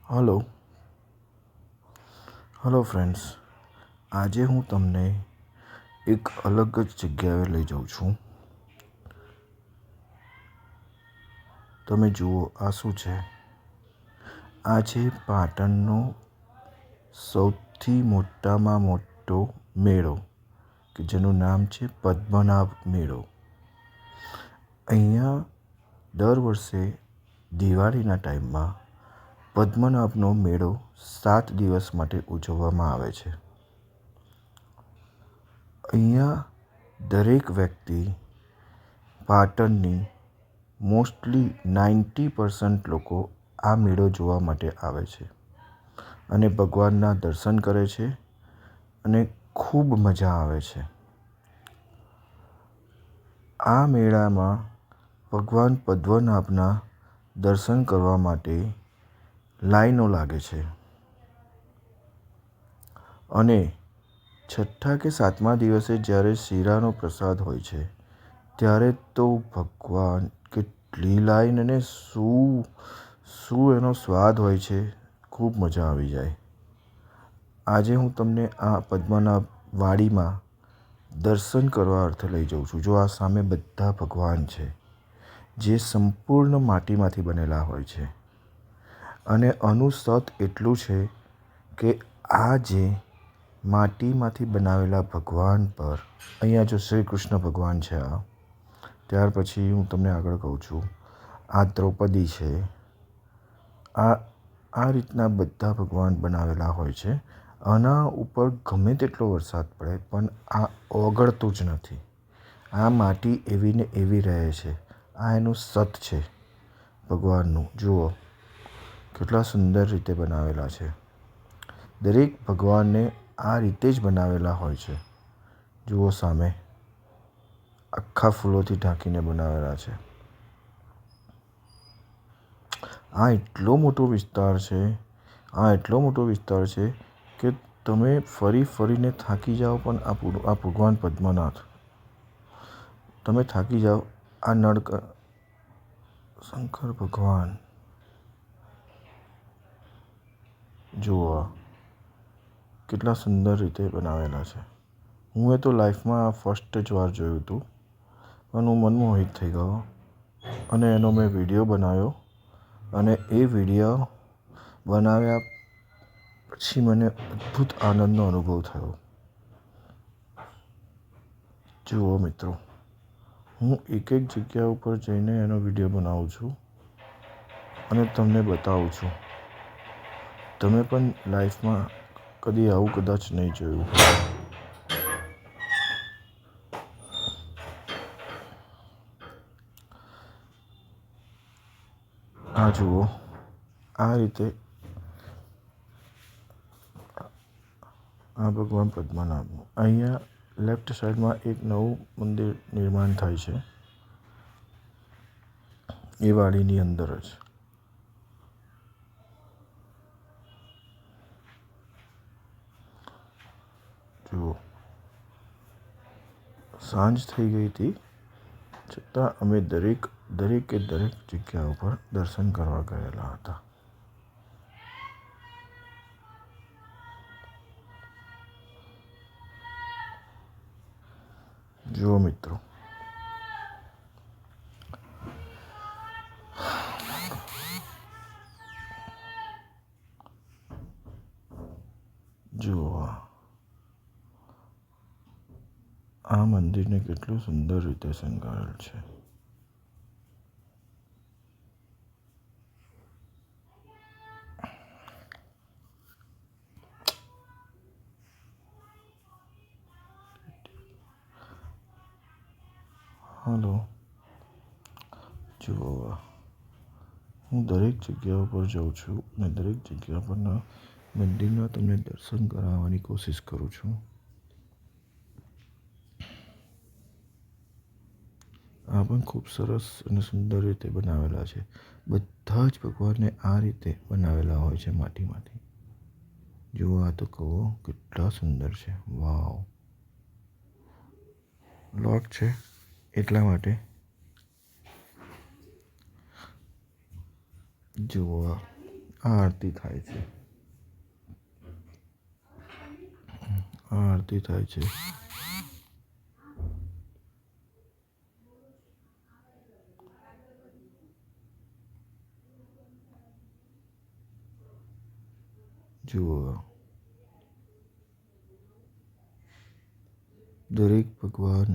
Hello hello friends, આજે હું તમને એક અલગ જ જગ્યાએ લઈ જાઉં છું. તમે જુઓ, આ શું છે? આ છે પાટણનો સૌથી મોટામાં મોટો મેળો, કે જેનું નામ છે પદ્મનાભ મેળો. અહીંયા દર વર્ષે દિવાળીના ટાઈમમાં પદ્મનાભનો મેળો 7 દિવસ માટે ઉજવવામાં આવે છે. અહીંયા દરેક વ્યક્તિ પાટણની મોસ્ટલી 90% લોકો આ મેળો જોવા માટે આવે છે અને ભગવાનના દર્શન કરે છે અને ખૂબ મજા આવે છે. આ મેળામાં ભગવાન પદ્મનાભના દર્શન કરવા માટે લાઈનો લાગે છે અને છઠ્ઠા કે 7મા દિવસે જ્યારે શીરાનો પ્રસાદ હોય છે ત્યારે તો ભગવાન, કેટલી લાઈન અને શું એનો સ્વાદ હોય છે! ખૂબ મજા આવી જાય. આજે હું તમને આ પદ્મનાભ વાડીમાં દર્શન કરવા અર્થે લઈ જાઉં છું. જો આ સામે બધા ભગવાન છે, જે સંપૂર્ણ માટીમાંથી બનેલા હોય છે અને આનું સત એટલું છે કે આ જે માટીમાંથી બનાવેલા ભગવાન પર, અહીંયા જો શ્રી કૃષ્ણ ભગવાન છે ત્યાર પછી હું તમને આગળ કહું છું, આ દ્રૌપદી છે. આ રીતના બધા ભગવાન બનાવેલા હોય છે. આના ઉપર ગમે તેટલો વરસાદ પડે પણ આ ઓગળતું જ નથી. આ માટી એવી ને એવી રહે છે. આ એનું સત છે ભગવાનનું. જુઓ કેટલા સુંદર રીતે બનાવેલા છે. દરેક ભગવાનને આ રીતે જ બનાવેલા હોય છે. જુઓ સામે આખા ફૂલોથી ઢાંકીને બનાવેલા છે. આ એટલો મોટો વિસ્તાર છે કે તમે ફરીને થાકી જાઓ, પણ આ ભગવાન પદ્મનાભ, તમે થાકી જાઓ. આ શંકર ભગવાન જુઓ કેટલા સુંદર રીતે બનાવેલા છે. હું તો લાઈફમાં ફર્સ્ટ જ વાર જોયું હતું, પણ હું મનમોહિત થઈ ગયો અને એનો મેં વિડીયો બનાવ્યો અને એ વિડીયો બનાવ્યા પછી મને અદ્ભુત આનંદનો અનુભવ થયો. જુઓ મિત્રો, હું એક જગ્યા ઉપર જઈને એનો વિડીયો બનાવું છું અને તમને બતાવું છું. તમે પણ લાઈફમાં કદી આવું કદાચ નહીં જોયું. આ જુઓ, આ રીતે આ ભગવાન પદ્મનાભનું. અહીંયા લેફ્ટ સાઈડમાં એક નવું મંદિર નિર્માણ થાય છે, એ વાડીની અંદર જ. જુઓ, સાંજ થઈ ગઈ હતી છતાં અમે દરેકે જગ્યા ઉપર દર્શન કરવા ગયેલા હતા. જુઓ મિત્રો, જુઓ આ મંદિરને કેટલું સુંદર રીતે શણગારેલ છે. હલો, જુઓ, હું દરેક જગ્યા ઉપર જાઉં છું અને દરેક જગ્યા પરના મંદિરના તમને દર્શન કરાવવાની કોશિશ કરું છું. આ પણ ખૂબ સરસ અને સુંદર રીતે બનાવેલા છે. બધા જ ભગવાનને આ રીતે બનાવેલા હોય છે માટીમાંથી. જુઓ, આ તો કહો કેટલા સુંદર છે. વાવ! લોક છે એટલા માટે. જુઓ, આરતી થાય છે. આરતી થાય છે. જુઓ, દરેક ભગવાન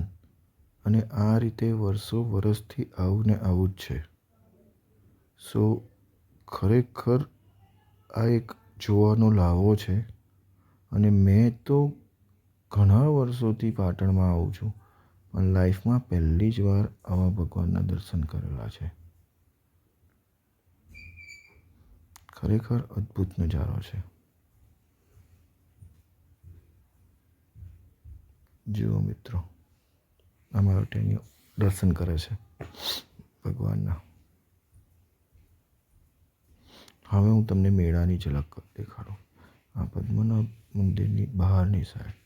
અને આ રીતે વર્ષો વર્ષથી આવું ને આવું જ છે. સો ખરેખર આ એક જોવાનો લાવો છે. અને મેં તો ઘણા વર્ષોથી પાટણમાં આવું છું, પણ લાઈફમાં પહેલી જ વાર આવા ભગવાનના દર્શન કરેલા છે. ખરેખર અદ્ભુત નજારો છે. જુઓ મિત્રો, અમારા ટેણીઓ દર્શન કરે છે ભગવાનના. હવે હું તમને મેળાની ઝલક દેખાડું. આ પદ્મનાભ મંદિરની બહારની સાઈડ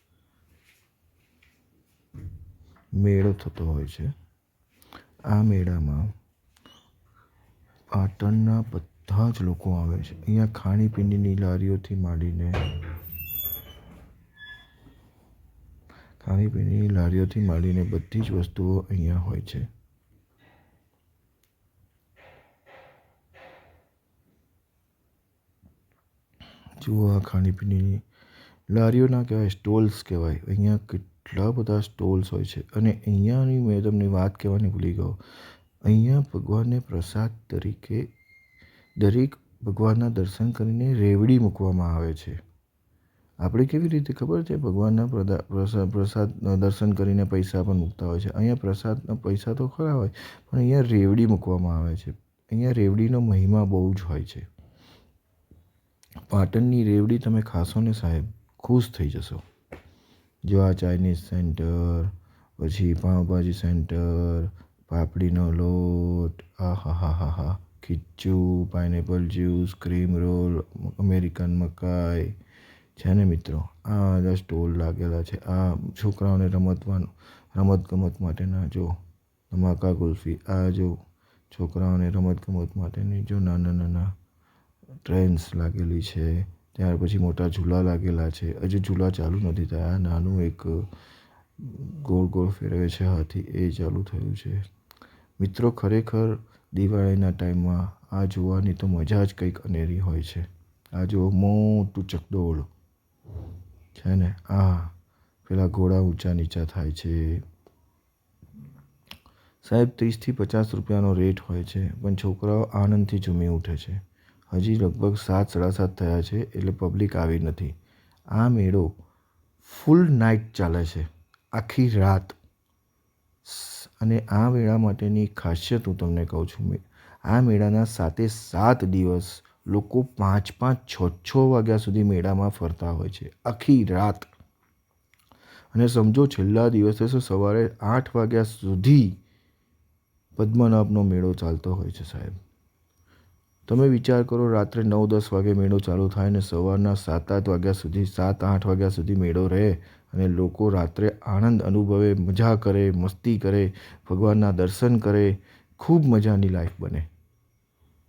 મેળો થતો હોય છે. આ મેળામાં પાટણના બધા જ લોકો આવે છે. અહીંયા ખાણીપીણીની લારીઓથી માંડીને બધી જ વસ્તુઓ અહીંયા હોય છે. જુઓ, આ ખાણીપીણીની લારીઓ ના કહેવાય, સ્ટોલ્સ કહેવાય. અહીંયા કેટલા બધા સ્ટોલ્સ હોય છે. અને અહીંયાની મેં તમને વાત કહેવાની ભૂલી ગયો. અહીંયા ભગવાનને પ્રસાદ તરીકે દરેક ભગવાનના દર્શન કરીને રેવડી મૂકવામાં આવે છે. આપણે કેવી રીતે ખબર છે ભગવાનના પ્રસાદ દર્શન કરીને પૈસા પણ મૂકતા હોય છે. અહીંયા પ્રસાદના પૈસા તો ખરા હોય, પણ અહીંયા રેવડી મૂકવામાં આવે છે. અહીંયા રેવડીનો મહિમા બહુ જ હોય છે. પાટણની રેવડી તમે ખાશો ને સાહેબ, ખુશ થઈ જશો. જો આ ચાઇનીઝ સેન્ટર, પછી પાઉંભાજી સેન્ટર, પાપડીનો લોટ, આ હા હા હા હા, khichu, pineapple juice, cream roll, American મકાઈ છે ને મિત્રો. આ બધા સ્ટોલ લાગેલા છે. આ છોકરાઓને રમતગમત માટેના જો ધમાકા ગુલ્ફી, આ જો છોકરાઓને રમતગમત માટેની જો નાના ટ્રેન્સ લાગેલી છે. ત્યાર પછી મોટા ઝૂલા લાગેલા છે. હજુ ઝૂલા ચાલુ નથી થયા. નાનું એક ગોળ ગોળ ફેરવે છે હાથી, એ ચાલુ થયું છે. મિત્રો ખરેખર દિવાળીના ટાઈમમાં આ જોવાની તો મજા જ કંઈક અનેરી હોય છે. આ જો મોટું ચકડોળ છે ને, આ પેલા ઘોડા ઊંચા નીચા થાય છે. સાહેબ 30થી 50 રૂપિયાનો રેટ હોય છે, પણ છોકરાઓ આનંદથી ઝૂમી ઉઠે છે. હજી લગભગ 7, 7:30 થયા છે, એટલે પબ્લિક આવી નથી. આ મેળો ફૂલ નાઇટ ચાલે છે, આખી રાત. અને આ મેળા માટેની ખાસિયત હું તમને કહું છું. આ મેળાના 7 દિવસ લોકો 5, 6 વાગ્યા સુધી મેળામાં ફરતા હોય છે, આખી રાત. અને સમજો છેલ્લા દિવસે સવારે 8 વાગ્યા સુધી પદ્મનાભનો મેળો ચાલતો હોય છે સાહેબ. તમે વિચાર કરો, રાત્રે 9-10 વાગે મેળો ચાલુ થાય ને સવારના 7-8 વાગ્યા સુધી 7-8 વાગ્યા સુધી મેળો રહે, અને લોકો રાત્રે આનંદ અનુભવે, મજા કરે, મસ્તી કરે, ભગવાનના દર્શન કરે. ખૂબ મજાની લાઈફ બને.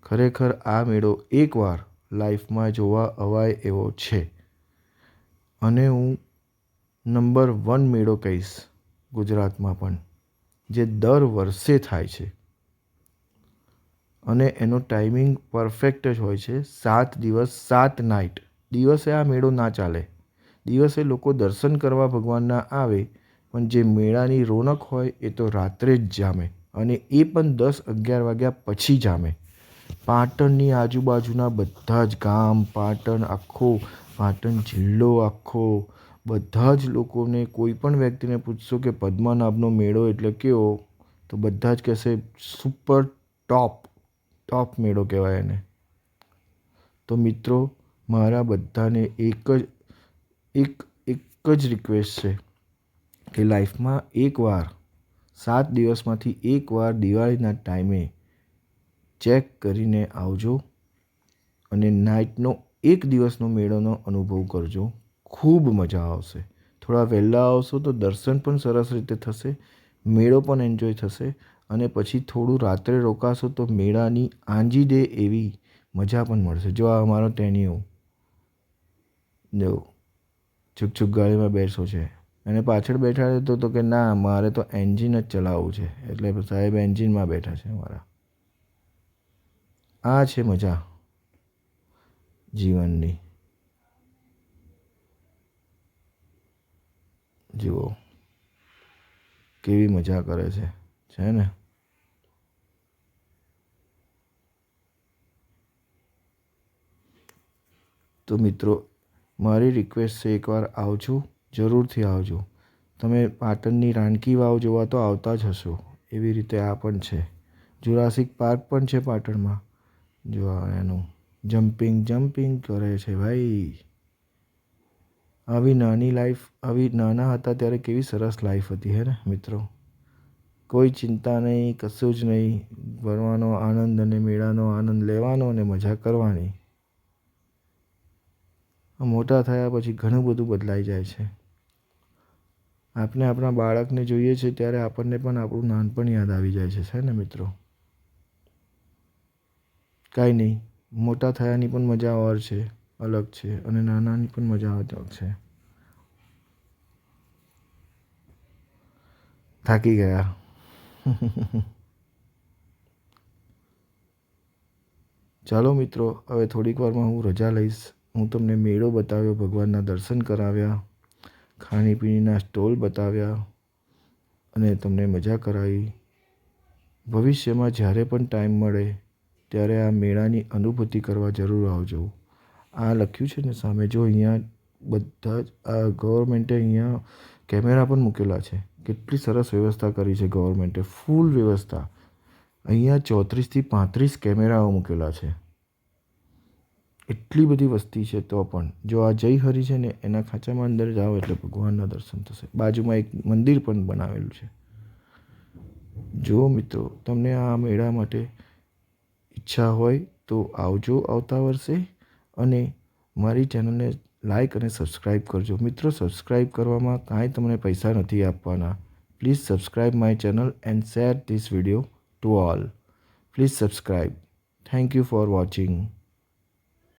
ખરેખર આ મેળો એકવાર લાઈફમાં જોવા અવાય એવો છે. અને હું નંબર 1 મેળો કહીશ ગુજરાતમાં પણ, જે દર વર્ષે થાય છે. અને એનો ટાઈમિંગ પરફેક્ટ જ હોય છે. 7 દિવસ 7 નાઇટ. દિવસે આ મેળો ના ચાલે. દિવસે લોકો દર્શન કરવા ભગવાનના આવે, પણ જે મેળાની રોનક હોય એ તો રાત્રે જ જામે, અને એ પણ 10-11 વાગ્યા પછી જામે. પાટણની આજુબાજુના બધા જ ગામ, પાટણ જિલ્લો આખો, બધા જ લોકોને, કોઈ પણ વ્યક્તિને પૂછશો કે પદ્મનાભનો મેળો એટલે કેવો, તો બધા જ કહેશે સુપર ટોપ મેળો કહેવાય એને. તો મિત્રો, મારા બધાને એક જ રિક્વેસ્ટ છે કે લાઈફમાં એકવાર 7 દિવસમાંથી એકવાર દિવાળીના ટાઈમે ચેક કરીને આવજો, અને નાઇટનો 1 દિવસનો મેળોનો અનુભવ કરજો. ખૂબ મજા આવશે. થોડા વહેલા આવશો તો દર્શન પણ સરસ રીતે થશે, મેળો પણ એન્જોય થશે. અને પછી થોડું રાત્રે રોકાશો તો મેળાની આંજી દે એવી મજા પણ મળશે. જો આ અમારો ટેનિયો જો છુક ગાડીમાં બેસો છે અને પાછળ બેઠા તો કે ના મારે તો એન્જિન જ ચલાવવું છે. એટલે સાહેબ એન્જિનમાં બેઠા છે અમારા. આ છે મજા જીવનની. જુઓ કેવી મજા કરે છે ને. તો મિત્રો મારી રિક્વેસ્ટ છે, એકવાર આવજો, જરૂરથી આવજો. તમે પાટણની રાણકી વાવ જોવા તો આવતા જ હશો. એવી રીતે આ પણ છે. જુરાસિક પાર્ક પણ છે પાટણમાં. જો એનું જમ્પિંગ કરે છે ભાઈ. આવી નાની લાઈફ, આવી નાના હતા ત્યારે કેવી સરસ લાઈફ હતી હે ને મિત્રો. કોઈ ચિંતા નહીં, કશું જ નહીં. ભરવાનો આનંદ અને મેળાનો આનંદ લેવાનો અને મજા કરવાની. મોટા થયા પછી ઘણું બધું બદલાઈ જાય છે. આપણે આપણા બાળકને જોઈએ છે ત્યારે આપણને પણ આપણું નાનપણ યાદ આવી જાય છે ને મિત્રો. કાંઈ નહીં, મોટા થયાની પણ મજા ઓર છે, અલગ છે, અને નાનાની પણ મજા અલગ છે. થાકી ગયા. ચાલો મિત્રો, હવે થોડીક વારમાં હું રજા લઈશ. હું તમને મેળો બતાવ્યો, ભગવાનના દર્શન કરાવ્યા, ખાણીપીણીના સ્ટોલ બતાવ્યા અને તમને મજા કરાવી. ભવિષ્યમાં જ્યારે પણ ટાઈમ મળે ત્યારે આ મેળાની અનુભૂતિ કરવા જરૂર આવજો. આ લખ્યું છે ને સામે, જો અહીંયા બધા જ આ ગવર્મેન્ટે અહીંયા કેમેરા પણ મૂકેલા છે. કેટલી સરસ વ્યવસ્થા કરી છે ગવર્મેન્ટે, ફૂલ વ્યવસ્થા. અહીંયા 34થી 35 કેમેરાઓ મૂકેલા છે. એટલી બધી વસ્તી છે તો પણ. જો આ જય હરિ છે ને એના ખાંચામાં અંદર જાઓ એટલે ભગવાનના દર્શન થશે. બાજુમાં એક મંદિર પણ બનાવેલું છે. જો મિત્રો તમને આ મેળા માટે ઈચ્છા હોય તો આવજો આવતા વર્ષે, અને મારી ચેનલને લાઈક અને સબસ્ક્રાઈબ કરજો. મિત્રો સબસ્ક્રાઈબ કરવામાં કાંઈ તમને પૈસા નથી આપવાના. Please subscribe my channel and share this video to all. Please subscribe. Thank you for watching.